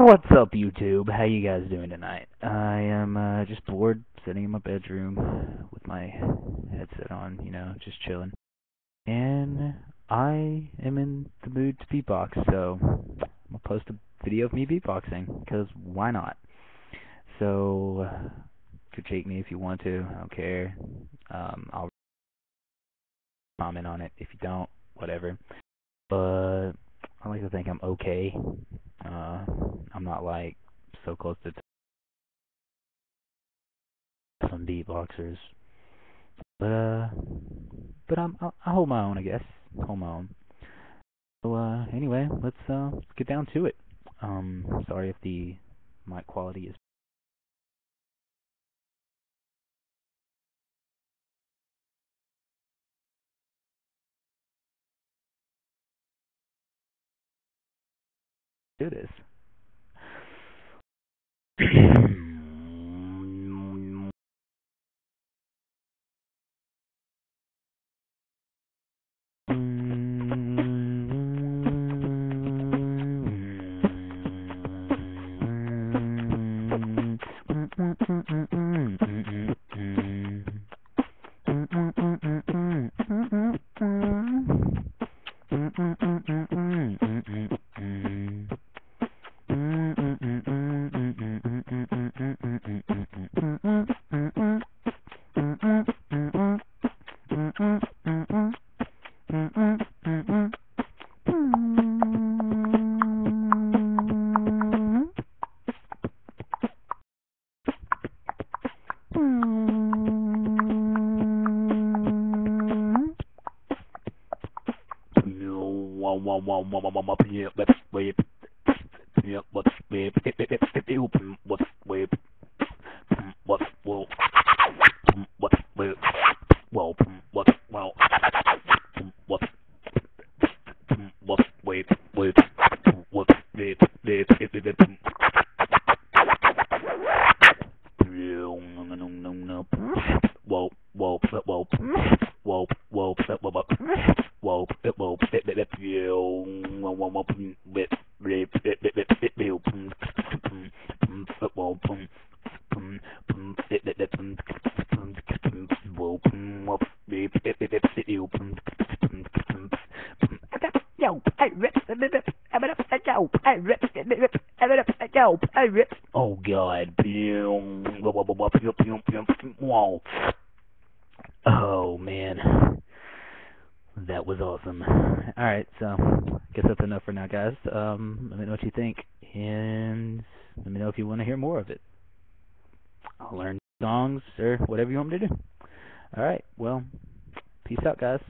What's up, YouTube? How you guys doing tonight? I am just bored, sitting in my bedroom with my headset on, just chilling. And I am in the mood to beatbox, so I'm gonna post a video of me beatboxing, because why not? So, critique me if you want to, I don't care. I'll comment on it if you don't, whatever. But I like to think I'm okay. I'm not like so close to some beatboxers, but I hold my own, I guess. Hold my own. So anyway, let's get down to it. Sorry if the mic quality is. Do this. Oh God. Oh man. That was awesome. Alright, so I guess that's enough for now, guys. Let me know what you think, and let me know if you want to hear more of it. I'll learn songs or whatever you want me to do. Alright, well, peace out, guys.